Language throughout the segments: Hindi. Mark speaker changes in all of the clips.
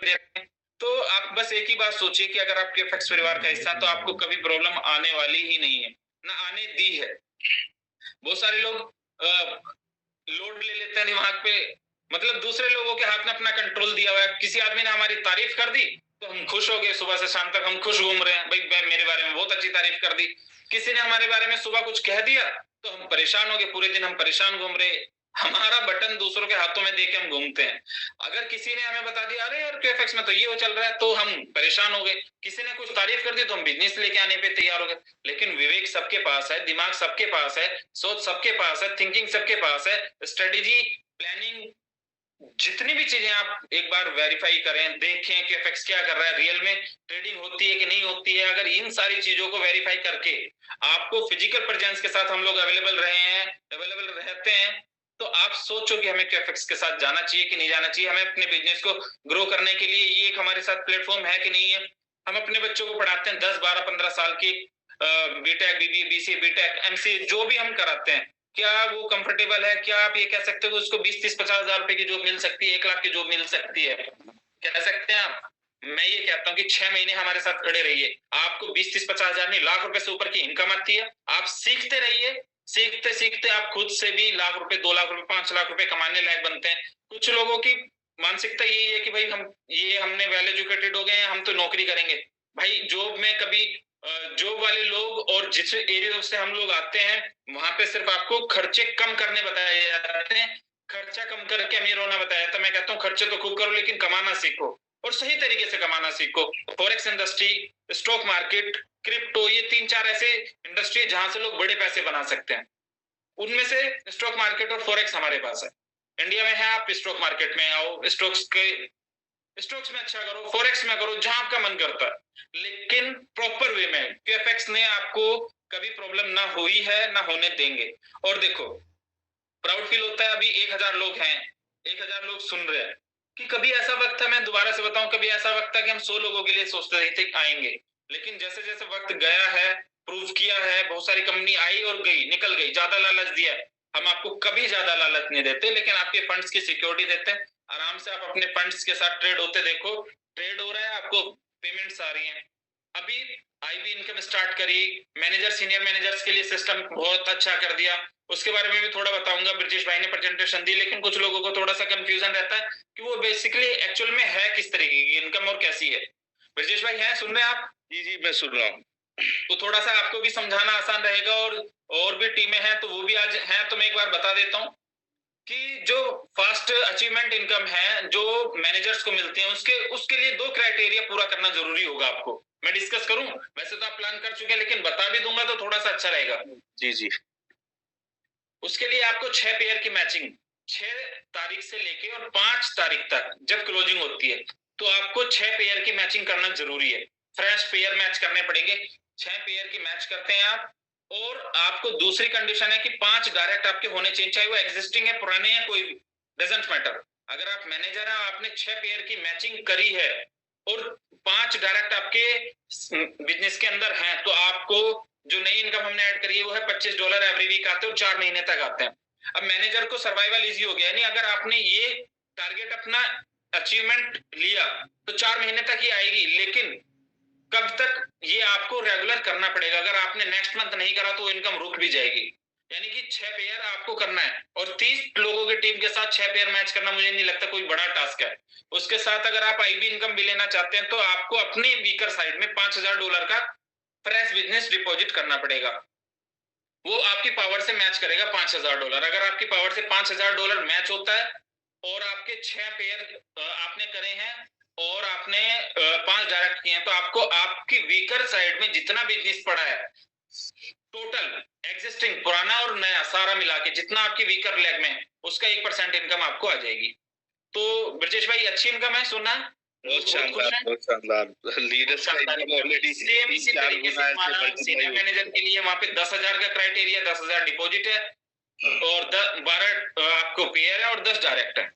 Speaker 1: दे रहे हैं। तो आप बस एक ही बात सोचिए कि अगर आप केफएक्स परिवार का हिस्सा, तो आपको कभी प्रॉब्लम आने वाली ही नहीं है, ना आने दी है। बहुत सारे लोग लोड ले लेते हैं दिमाग पे, मतलब दूसरे लोगों के हाथ में अपना कंट्रोल दिया हुआ है। किसी आदमी ने हमारी तारीफ कर दी तो हम खुश हो गए, सुबह से शाम तक हम खुश घूम रहे हैं, भाई मेरे बारे में बहुत अच्छी तारीफ कर दी। किसी ने हमारे बारे में सुबह कुछ कह दिया तो हम परेशान हो गए, पूरे दिन हम परेशान घूम रहे। हमारा बटन दूसरों के हाथों में देके हम घूमते हैं। अगर किसी ने हमें बता दिया, अरे यार केफएक्स में तो ये चल रहा है, तो हम परेशान हो गए। किसी ने कुछ तारीफ कर दी तो हम बिजनेस लेके आने पे तैयार हो गए। लेकिन विवेक सबके पास है, दिमाग सबके पास है, सोच सबके पास है, थिंकिंग सबके पास है, स्ट्रेटेजी, प्लानिंग, जितनी भी चीजें आप एक बार वेरीफाई करें, देखें कि एफएक्स क्या कर रहा है, रियल में ट्रेडिंग होती है कि नहीं होती है। अगर इन सारी चीजों को वेरीफाई करके आपको फिजिकल प्रेजेंस के साथ हम लोग अवेलेबल रहे हैं, अवेलेबल रहते हैं, तो आप सोचो कि हमें क्यूएफएक्स के साथ जाना चाहिए कि नहीं जाना चाहिए। हमें अपने बिजनेस को ग्रो करने के लिए ये एक हमारे साथ प्लेटफॉर्म है कि नहीं है। हम अपने बच्चों को पढ़ाते हैं 10 12 15 साल की, BTech BBA BCA BTech MCA जो भी हम कराते हैं, क्या वो कंफर्टेबल है? क्या आप ये कह सकते हो उसको 20 30 50 हजार रुपए की जॉब मिल सकती है, 1 लाख की जॉब मिल सकती है? कह सकते हैं आप? मैं ये कहता हूँ कि 6 महीने हमारे साथ खड़े रहिए, आपको 20 30 50 हजार नहीं, लाख रुपए से ऊपर की इनकम आती है। आप सीखते रहिए, सीखते सीखते आप खुद से भी लाख रुपए, 2 लाख रुपए, 5 लाख रुपए कमाने लायक बनते हैं। कुछ लोगों की मानसिकता यही है कि भाई हमने वेल एजुकेटेड हो गए हैं, हम तो नौकरी करेंगे। भाई जॉब में कभी जॉब वाले लोग और जिस एरिया से हम लोग आते हैं, वहां पे सिर्फ आपको खर्चे कम करने बताए जाते हैं, खर्चा कम करके अमीर होना बताया जाता है। मैं कहता हूँ खर्चे तो खूब करो, लेकिन कमाना सीखो, और सही तरीके से कमाना सीखो। Forex industry, stock market, crypto, ये 3 4 ऐसे इंडस्ट्री जहां से लोग बड़े पैसे बना सकते हैं। उनमें से स्टॉक मार्केट और फॉरेक्स हमारे पास है। इंडिया में है, आप स्टॉक मार्केट में आओ, स्टॉक्स में अच्छा करो, फॉरेक्स में करो, जहां आपका मन करता है, लेकिन प्रॉपर वे में। क्यूएफएक्स ने आपको कभी प्रॉब्लम ना हुई है, ना होने देंगे। और देखो, प्राउड फील होता है, अभी 1000 लोग हैं, 1000 लोग सुन रहे हैं, कि कभी ऐसा वक्त था, मैं दोबारा से बताऊं, कभी ऐसा वक्त था कि हम 100 लोगों के लिए सोचते रहे थे आएंगे। लेकिन जैसे जैसे वक्त गया है, प्रूव किया है, बहुत सारी कंपनी आई और गई, निकल गई, ज्यादा लालच दिया है। हम आपको कभी ज्यादा लालच नहीं देते, लेकिन आपके फंड्स की सिक्योरिटी देते हैं। आराम से आप अपने फंड्स के साथ ट्रेड होते देखो, ट्रेड हो रहा है, आपको पेमेंट्स आ रही हैं। अभी आईबी इनकम स्टार्ट करी, मैनेजर सीनियर मैनेजर्स के लिए सिस्टम बहुत अच्छा कर दिया। उसके बारे में भी थोड़ा बताऊंगा, ब्रजेश भाई ने प्रेजेंटेशन दी, लेकिन कुछ लोगों को थोड़ा सा कंफ्यूजन रहता है कि वो बेसिकली एक्चुअल में है किस तरीके की इनकम और कैसी है। ब्रजेश भाई हैं, सुन रहे हैं आप?
Speaker 2: जी जी, मैं सुन रहा हूँ।
Speaker 1: तो थोड़ा सा आपको भी समझाना आसान रहेगा, और भी टीमें हैं तो वो भी आज हैं, तो मैं एक बार बता देता हूँ कि जो फास्ट अचीवमेंट इनकम है, जो मैनेजर्स को मिलती है, उसके उसके लिए 2 क्राइटेरिया पूरा करना जरूरी होगा आपको। मैं डिस्कस करूं? वैसे तो आप प्लान कर चुके हैं, लेकिन बता भी दूंगा तो थोड़ा सा अच्छा रहेगा।
Speaker 2: जी जी।
Speaker 1: उसके लिए आपको 6 पेयर की मैचिंग, 6 तारीख से लेके और 5 तारीख तक जब क्लोजिंग होती है, तो आपको 6 पेयर की मैचिंग करना जरूरी है। फ्रेश पेयर मैच करने पड़ेंगे, 6 पेयर की मैच करते हैं आप। और आपको दूसरी कंडीशन है कि 5 डायरेक्ट आपके होने चाहिए, चाहे वो एग्जिस्टिंग है, पुराने हैं, कोई डजंट मैटर। अगर आप मैनेजर हैं, आपने 6 पेयर की मैचिंग करी है और 5 डायरेक्ट आपके बिजनेस के अंदर हैं, तो आपको जो नई इनकम हमने ऐड करी है वो है $25 एवरी वीक आते हैं और 4 महीने तक आते हैं। अब मैनेजर को सर्वाइवल इजी हो गया, यानी अगर आपने ये टारगेट अपना अचीवमेंट लिया तो 4 महीने तक ही आएगी, लेकिन कब तक ये आपको रेगुलर करना पड़ेगा। अगर आपने नेक्स्ट मंथ नहीं करा तो इनकम रुक भी जाएगी। यानी कि 6 पेयर आपको करना है, और 30 लोगों की टीम के साथ 6 पेयर मैच करना मुझे नहीं लगता कोई बड़ा टास्क है। उसके साथ अगर आप आईबी इनकम भी लेना चाहते हैं, तो आपको अपने वीकर साइड में $5000 का फ्रेश बिजनेस डिपॉजिट करना पड़ेगा। वो आपकी पावर से मैच करेगा $5000। अगर आपकी पावर से $5000 मैच होता है और आपके 6 पेयर आपने करे हैं और आपने 5 डायरेक्ट किए हैं, तो आपको आपकी वीकर साइड में जितना बिजनेस पड़ा है, टोटल एग्जिस्टिंग, पुराना और नया सारा मिला के जितना आपकी वीकर लेग में, उसका 1% इनकम आपको आ जाएगी। तो ब्रजेश भाई, अच्छी इनकम है, सुनना?
Speaker 2: बहुत शानदार, बहुत शानदार। लीडर्स का इनकम ऑलरेडी
Speaker 1: सेम इसी
Speaker 2: 3 4
Speaker 1: तरीके से
Speaker 2: गुना
Speaker 1: हमारा सीनियर मैनेजर के लिए वहां पे 10,000 का क्राइटेरिया, 10,000 डिपॉजिट है, और 12 आपको पेयर है और 10 डायरेक्ट है।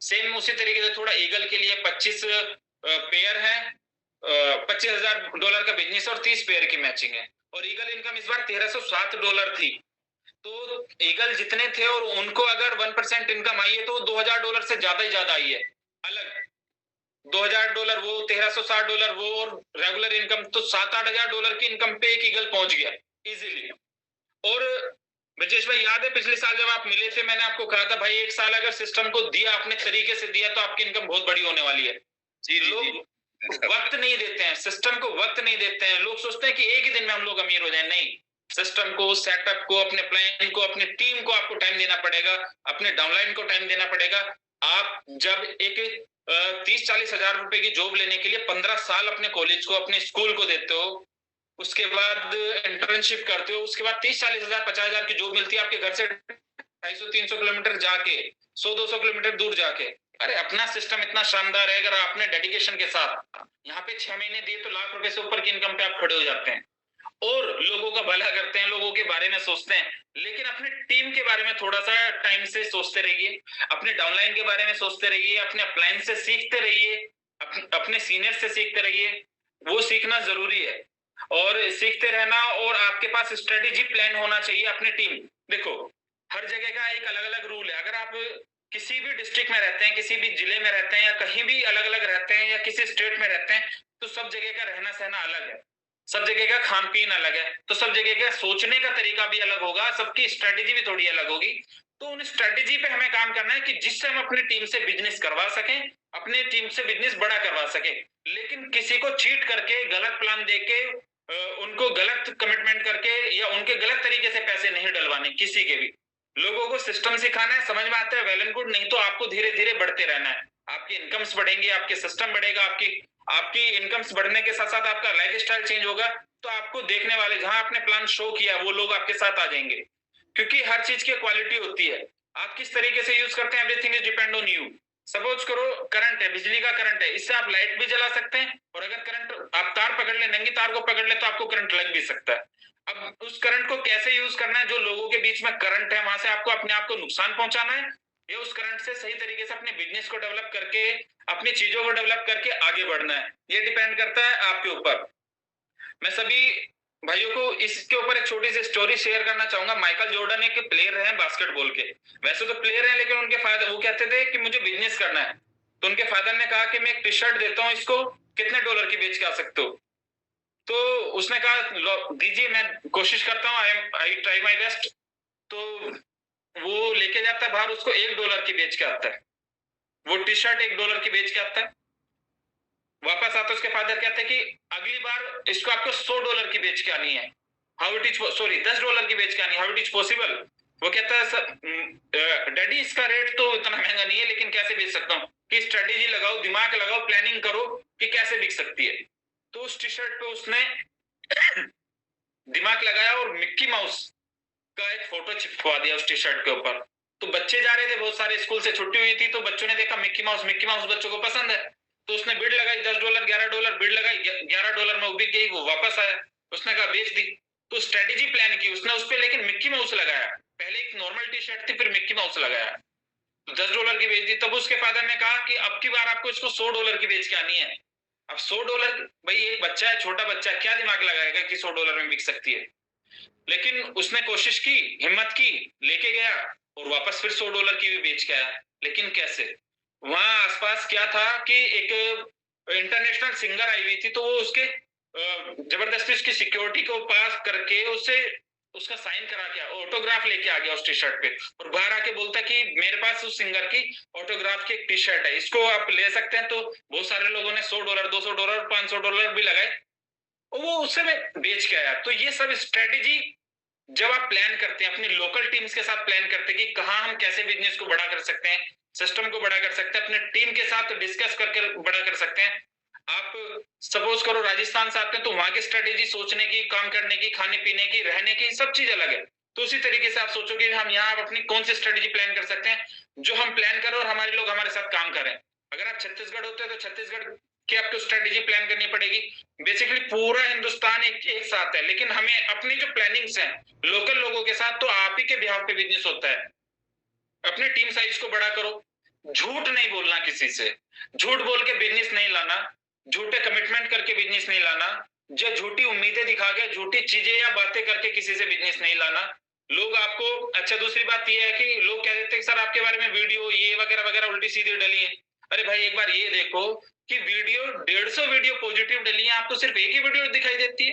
Speaker 1: सेम उसी तरीके से थोड़ा ईगल के लिए 25 पेयर है, $25,000 का बिजनेस और 30 पेयर की मैचिंग है। और ईगल इनकम इस बार $1,307 थी। तो ईगल जितने थे और उनको अगर 1% इनकम आई है, तो $2,000 से ज्यादा ही ज्यादा आई है। अलग $2000 वो, $1360 वो, और रेगुलर इनकम तो $7-8 की इनकम पे एक ईगल पहुंच गया इजीली। और ब्रजेश भाई याद है पिछले साल जब आप मिले थे, मैंने आपको कहा था भाई 1 साल अगर सिस्टम को दिया, अपने तरीके से दिया, तो आपकी इनकम बहुत बड़ी होने वाली है। लोग वक्त नहीं देते हैं, सिस्टम को वक्त नहीं देते हैं। लोग सोचते हैं कि एक ही दिन में हम लोग अमीर हो जाए। नहीं, सिस्टम को, सेटअप को, अपने प्लान को, अपनी टीम को आपको टाइम देना पड़ेगा, अपने डाउनलाइन को टाइम देना पड़ेगा। आप जब एक 30-40 हजार रुपए की जॉब लेने के लिए 15 साल अपने कॉलेज को, अपने स्कूल को देते हो, उसके बाद इंटर्नशिप करते हो, उसके बाद 30-40 हजार, 50 हजार की जॉब मिलती है आपके घर से 250-300 किलोमीटर जाके, 100-200 किलोमीटर दूर जाके। अरे अपना सिस्टम इतना शानदार है, अगर आपने डेडिकेशन के साथ यहाँ पे 6 महीने दिए तो लाख रुपए से ऊपर की इनकम पे आप खड़े हो जाते हैं, और लोगों का भला करते हैं, लोगों के बारे में सोचते हैं। लेकिन अपने टीम के बारे में थोड़ा सा टाइम से सोचते रहिए, अपने डाउनलाइन के बारे में सोचते रहिए, अपने अपलाइन से सीखते रहिए, अपने सीनियर से सीखते रहिए। वो सीखना जरूरी है, और सीखते रहना, और आपके पास स्ट्रेटेजी प्लान होना चाहिए। अपनी टीम देखो, हर जगह का एक अलग अलग रूल है। अगर आप किसी भी डिस्ट्रिक्ट में रहते हैं, किसी भी जिले में रहते हैं, या कहीं भी अलग अलग रहते हैं, या किसी स्टेट में रहते हैं, तो सब जगह का रहना सहना अलग है, सब जगह का खान पीन अलग है, तो सब जगह का सोचने का तरीका भी अलग होगा, सबकी स्ट्रेटेजी भी थोड़ी अलग होगी। तो उन स्ट्रेटेजी पे हमें काम करना है कि जिससे हम अपनी टीम से बिजनेस करवा सकें, अपनी टीम से बिजनेस बड़ा करवा सके। लेकिन किसी को चीट करके, गलत प्लान देके, उनको गलत कमिटमेंट करके, या उनके गलत तरीके से पैसे नहीं डलवाने किसी के भी। लोगों को सिस्टम सिखाना है, समझ में आता है, वेल एंड गुड। नहीं तो आपको धीरे धीरे बढ़ते रहना है, आपकी इनकम्स बढ़ेंगे, आपके सिस्टम बढ़ेगा, आपकी इनकम्स बढ़ने के साथ साथ आपका लाइफ स्टाइल चेंज होगा, तो आपको देखने वाले, जहां आपने प्लान शो किया, वो लोग आपके साथ आ जाएंगे। क्योंकि हर चीज की क्वालिटी होती है, आप किस तरीके से यूज करते हैं, everything is depend on you. Suppose करो करंट है, बिजली का करंट है, इससे आप लाइट भी जला सकते हैं, और अगर करंट, आप तार पकड़ ले, नंगी तार को पकड़ ले, तो आपको करंट लग भी सकता है। अब उस करंट को कैसे यूज करना है, जो लोगों के बीच में करंट है, वहां से आपको अपने आप को नुकसान पहुंचाना है, या उस करंट से सही तरीके से अपने बिजनेस को डेवलप करके, अपनी चीजों को डेवलप करके आगे बढ़ना है। ये डिपेंड करता है आपके ऊपर। मैं सभी भाइयों को इसके ऊपर एक छोटी सी स्टोरी शेयर करना चाहूंगा। माइकल जॉर्डन एक प्लेयर हैं बास्केटबॉल के, वैसे तो प्लेयर हैं, लेकिन उनके फादर, वो कहते थे कि मुझे बिजनेस करना है, तो उनके फादर ने कहा कि मैं एक टी शर्ट देता हूँ, इसको कितने डॉलर की बेच के आ सकते हो? तो उसने कहा दीजिए, मैं कोशिश करता हूँ, आई ट्राई माई बेस्ट। तो वो लेके जाता है बाहर, उसको $1 की बेच के आता है, वो टी शर्ट $1 की बेच के आता है। वापस आता है, उसके फादर कहते हैं कि अगली बार इसको आपको $100 की बेच के आनी है, हाउ इट इज, सॉरी $10 की बेच के आनी है, हाउ इट इज पॉसिबल? वो कहता है डैडी इसका रेट तो इतना महंगा नहीं है, लेकिन कैसे बेच सकता हूँ? कि स्ट्रेटेजी लगाओ, दिमाग लगाओ, प्लानिंग करो कि कैसे बिक सकती है। तो उस टी शर्ट पे उसने दिमाग लगाया, और मिक्की माउस का एक फोटो चिपकवा दिया उस टी शर्ट के ऊपर। तो बच्चे जा रहे थे, बहुत सारे, स्कूल से छुट्टी हुई थी, तो बच्चों ने देखा मिक्की माउस, मिक्की माउस बच्चों को पसंद है, तो उसने बिड लगाई, $10, $11 बिड लगाई, $11 में वो बिक गई, वो वापस आया, उसने कहा बेच दी। तो स्ट्रेटेजी प्लान की उसने उस पर, लेकिन मिक्की माउस लगाया, पहले एक नॉर्मल टी शर्ट थी, फिर मिक्की माउस लगाया, तो $10 की बेच दी। तब उसके फादर ने कहा कि अब की बार आपको इसको $100 की बेच के आनी है। अब $100, भाई एक बच्चा है, छोटा बच्चा, क्या दिमाग लगाएगा कि $100 में बिक सकती है? लेकिन उसने कोशिश की, हिम्मत की, लेके गया, और वापस फिर $100 की भी बेच के आया। लेकिन कैसे? वहां आसपास क्या था कि एक इंटरनेशनल सिंगर आई हुई थी, तो वो उसके जबरदस्ती उसकी सिक्योरिटी को पास करके उससे उसका साइन करा के, ऑटोग्राफ लेके आ गया उस टी शर्ट पे, और बाहर आके बोलता कि मेरे पास उस सिंगर की ऑटोग्राफ की एक टी शर्ट है, इसको आप ले सकते हैं। तो बहुत सारे लोगों ने $100, $200, $500 भी लगाए, और वो उससे बेच के आया। तो ये सब स्ट्रेटेजी जब आप प्लान करते हैं, अपनी लोकल टीम्स के साथ प्लान करते हैं कि कहाँ हम कैसे बिजनेस को बड़ा कर सकते हैं, सिस्टम को बड़ा कर सकते हैं, अपने टीम के साथ डिस्कस करके बड़ा कर सकते हैं। आप सपोज करो राजस्थान से आते हैं, तो वहां की स्ट्रेटेजी सोचने की, काम करने की, खाने पीने की, रहने की, सब चीज अलग है। तो उसी तरीके से आप सोचो कि हम यहाँ अपनी कौन सी स्ट्रेटेजी प्लान कर सकते हैं, जो हम प्लान करें और हमारे लोग हमारे साथ काम करें। अगर आप छत्तीसगढ़ होते हैं, तो छत्तीसगढ़ की आपको स्ट्रेटेजी प्लान करनी पड़ेगी। बेसिकली पूरा हिंदुस्तान एक साथ है, लेकिन हमें अपनी जो प्लानिंग्स हैं लोकल लोगों के साथ, तो आप ही के बिहाफ पे बिजनेस होता है। अपने टीम साइज को बड़ा करो, झूठ नहीं बोलना किसी से, झूठ बोल के बिजनेस नहीं लाना, झूठे कमिटमेंट करके बिजनेस नहीं लाना, जो झूठी उम्मीदें दिखा के, झूठी चीजें या बातें करके किसी से बिजनेस नहीं लाना। लोग आपको, अच्छा दूसरी बात यह है कि लोग कह देते हैं सर आपके बारे में वीडियो ये वगैरह वगैरह उल्टी सीधी डली है। अरे भाई एक बार ये देखो कि वीडियो 150 वीडियो पॉजिटिव डली है, आपको सिर्फ एक ही वीडियो दिखाई देती है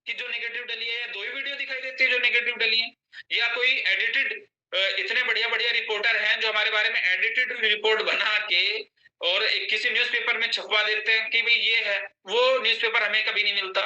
Speaker 1: कि जो नेगेटिव डली है, या 2 ही वीडियो दिखाई देती है जो नेगेटिव डली है, या कोई एडिटेड इतने बढ़िया बढ़िया रिपोर्टर हैं जो हमारे बारे में एडिटेड रिपोर्ट बना के और एक किसी न्यूज़पेपर में छपवा देते हैं कि भाई ये है, वो न्यूज़पेपर हमें कभी नहीं मिलता,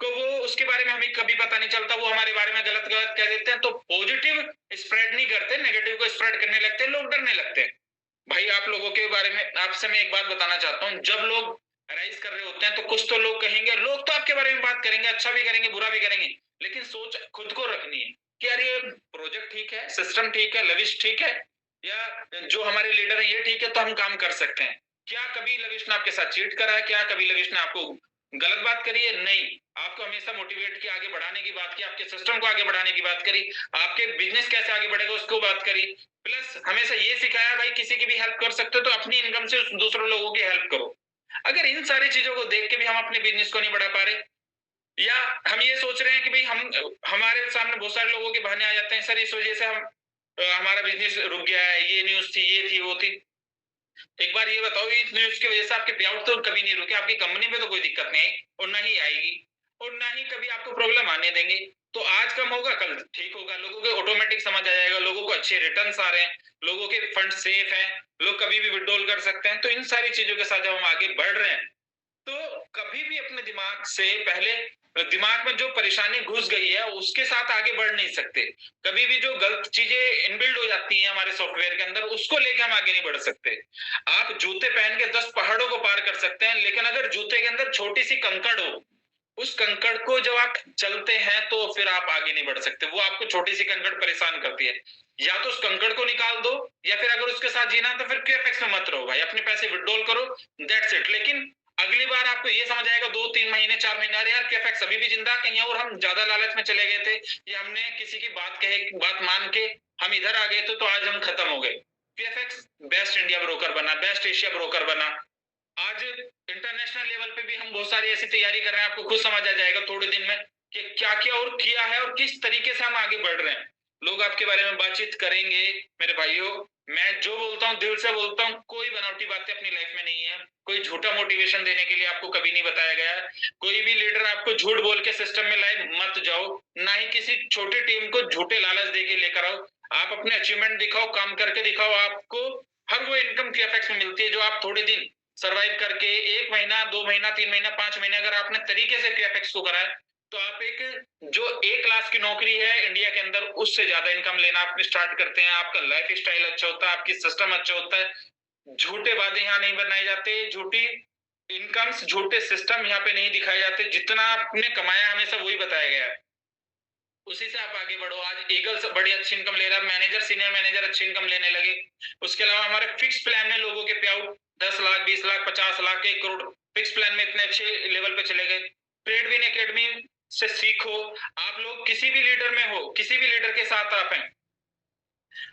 Speaker 1: को वो उसके बारे में हमें कभी पता नहीं चलता, वो हमारे बारे में गलत गलत कह देते हैं। तो पॉजिटिव स्प्रेड नहीं करते, नेगेटिव को स्प्रेड करने लगते हैं, लोग डरने लगते हैं। भाई आप लोगों के बारे में आपसे मैं एक बात बताना चाहता हूँ, जब लोग राइज कर रहे होते हैं तो कुछ तो लोग कहेंगे, लोग तो आपके बारे में बात करेंगे, अच्छा भी करेंगे बुरा भी करेंगे, लेकिन सोच खुद को रखनी है कि यार ये प्रोजेक्ट ठीक है, सिस्टम ठीक है, लविश ठीक है, या जो हमारे लीडर है ये ठीक है, तो हम काम कर सकते हैं। क्या कभी लविश ने आपके साथ चीट करा है? क्या कभी लविश ने आपको गलत बात करी है? नहीं। आपको हमेशा मोटिवेट किया, आगे बढ़ाने की बात की, आपके सिस्टम को आगे बढ़ाने की बात करी, आपके बिजनेस कैसे आगे बढ़ेगा उसको बात करी, प्लस हमेशा ये सिखाया भाई किसी की भी हेल्प कर सकते हो तो अपनी इनकम से दूसरे लोगों की हेल्प करो। अगर इन सारी चीजों को देख के भी हम अपने बिजनेस को नहीं बढ़ा पा रहे, या हम ये सोच रहे हैं कि भाई हम हमारे सामने बहुत सारे लोगों के बहाने आ जाते हैं, सर इस वजह से हम हमारा बिजनेस रुक गया है, ये न्यूज थी, ये थी, वो थी। एक बार ये बताओ, इस न्यूज की वजह से आपके पे आउट तो कभी नहीं रुके, आपकी कंपनी में तो कोई दिक्कत नहीं आई और ना ही आएगी और ना ही कभी आपको प्रॉब्लम आने देंगे। तो आज कम होगा कल ठीक होगा, लोगों को ऑटोमेटिक समझ आ जाएगा, लोगों को अच्छे रिटर्न्स आ रहे हैं, लोगों के फंड सेफ हैं, लोग कभी भी विड्रॉल कर सकते हैं। तो इन सारी चीजों के साथ जब हम आगे बढ़ रहे हैं तो कभी भी अपने दिमाग से पहले दिमाग में जो परेशानी घुस गई है उसके साथ आगे बढ़ नहीं सकते। कभी भी जो गलत चीजें इनबिल्ड हो जाती हैं हमारे सॉफ्टवेयर के अंदर उसको लेके हम आगे नहीं बढ़ सकते। आप जूते पहन के 10 पहाड़ों को पार कर सकते हैं, लेकिन अगर जूते के अंदर छोटी सी कंकड़ हो, उस कंकड़ को जब आप चलते हैं तो फिर आप आगे नहीं बढ़ सकते। वो आपको छोटी सी कंकड़ परेशान करती है, या तो उस कंकड़ को निकाल दो, या फिर अगर उसके साथ जीना तो फिर क्यूएफएक्स में मत रहो भाई, अपने पैसे विड्रॉल करो, दैट्स इट। लेकिन अगली बार आपको ये समझ आएगा 2-3 महीने 4 महीने, अरे यार क्यूएफएक्स अभी भी जिंदा, कहीं और हम ज्यादा लालच में चले गए थे, या हमने किसी की बात मान के हम इधर आ गए थे तो आज हम खत्म हो गए। क्यूएफएक्स बेस्ट इंडिया ब्रोकर बना, बेस्ट एशिया ब्रोकर बना, आज इंटरनेशनल लेवल पे भी हम बहुत सारी ऐसी तैयारी कर रहे हैं, आपको खुद समझ आ जाएगा थोड़े दिन में कि क्या क्या और किया है और किस तरीके से हम आगे बढ़ रहे हैं। लोग आपके बारे में बातचीत करेंगे। मेरे भाइयों, मैं जो बोलता हूँ दिल से बोलता हूँ, कोई बनावटी बातें अपनी लाइफ में नहीं है, कोई झूठा मोटिवेशन देने के लिए आपको कभी नहीं बताया गया है। कोई भी लीडर आपको झूठ बोल के सिस्टम में लाए मत जाओ, ना ही किसी छोटी टीम को झूठे लालच दे के लेकर आओ। आप अपने अचीवमेंट दिखाओ, काम करके दिखाओ, आपको हर वो इनकम की इफेक्ट में मिलती है जो आप थोड़े दिन सर्वाइव करके 1 महीना 2 महीना 3 महीना 5 महीने अगर आपने तरीके से क्यूएफएक्स को कराया तो आप एक जो 1 लाख की नौकरी है इंडिया के अंदर उससे ज्यादा इनकम लेना आप स्टार्ट करते हैं। आपका लाइफ स्टाइल अच्छा होता है, आपकी सिस्टम अच्छा होता है, झूठे वादे यहाँ नहीं बनाए जाते, झूठी इनकम्स झूठे सिस्टम यहाँ पे नहीं दिखाए जाते, जितना आपने कमाया हमेशा वही बताया गया है, उसी से आप आगे बढ़ो। आज ईगल से बड़ी अच्छी इनकम ले रहा है, मैनेजर सीनियर मैनेजर अच्छी इनकम लेने लगे। उसके अलावा हमारे फिक्स प्लान में लोगों के पे out 10 lakh 20 lakh 50 lakh 1 crore fix plan में इतने अच्छे लेवल पे चले गए। ट्रेडविन एकेडमी से सीखो, आप लोग किसी भी लीडर में हो, किसी भी लीडर के साथ आप हैं,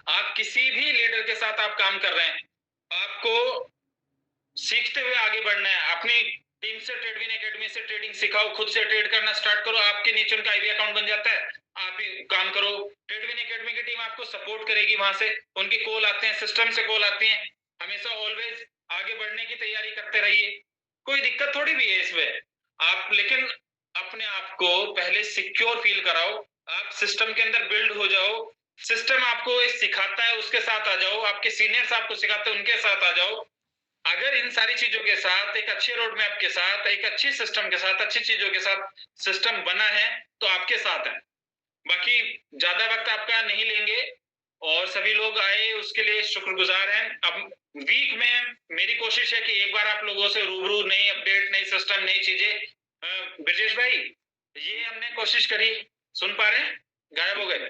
Speaker 1: आप किसी भी लीडर के साथ आप काम कर रहे हैं, आपको सीखते हुए आगे बढ़ना है। अपनी टीम से ट्रेडविन एकेडमी से ट्रेडिंग सिखाओ, खुद से ट्रेड करना स्टार्ट करो, आपके नीचे उनका आईवी अकाउंट बन जाता है, आप ही काम करो। ट्रेडविन एकेडमी की टीम आपको सपोर्ट करेगी, वहां से उनकी कॉल आते हैं, सिस्टम से कॉल आती है। हमेशा ऑलवेज आगे बढ़ने की तैयारी करते रहिए, कोई दिक्कत थोड़ी भी है इसमें आप, लेकिन अपने आप को पहले सिक्योर फील कराओ, आप सिस्टम के अंदर बिल्ड हो जाओ, सिस्टम आपको सिखाता है उसके साथ आ जाओ, आपके सीनियर्स आपको सिखाते हैं उनके साथ आ जाओ। अगर इन सारी चीजों के साथ एक अच्छे रोड मैप के साथ एक अच्छी सिस्टम के साथ अच्छी चीजों के साथ सिस्टम बना है तो आपके साथ है। बाकी ज्यादा वक्त आपका नहीं लेंगे और सभी लोग आए उसके लिए शुक्रगुजार हैं। अब वीक में मेरी कोशिश है कि एक बार आप लोगों से रूबरू नई अपडेट नई सिस्टम नई चीजें। ब्रजेश भाई ये हमने कोशिश करी, सुन पा रहे हैं? गायब हो गए?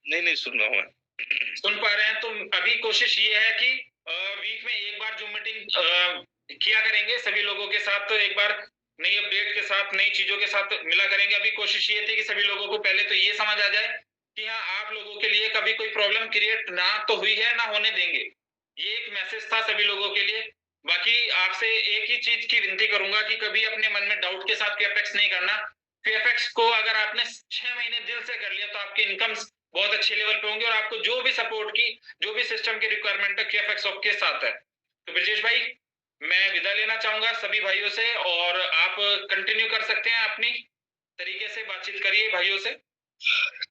Speaker 2: नहीं सुन रहा हूँ मैं।
Speaker 1: सुन पा रहे हैं? तो अभी कोशिश ये है कि वीक में एक बार जूम मीटिंग किया करेंगे सभी लोगों के साथ, तो एक बार नई अपडेट के साथ नई चीजों के साथ मिला करेंगे। अभी कोशिश ये थी कि सभी लोगों को पहले तो ये समझ आ जाए कि हाँ आप लोगों के लिए कभी कोई प्रॉब्लम क्रिएट ना तो हुई है ना होने देंगे, ये एक मैसेज था सभी लोगों के लिए। बाकी आपसे एक ही चीज की विनती करूंगा कि कभी अपने मन में डाउट के साथ क्यूएफएक्स नहीं करना। क्यूएफएक्स को अगर आपने 6 महीने दिल से कर लिया तो आपकी इनकम बहुत अच्छे लेवल पे होंगे और आपको जो भी सपोर्ट की जो भी सिस्टम की रिक्वायरमेंट है क्यूएफएक्स आपके साथ है। तो ब्रजेश भाई मैं विदा लेना चाहूंगा सभी भाइयों से, और आप कंटिन्यू कर सकते हैं, अपनी तरीके से बातचीत करिए भाइयों से।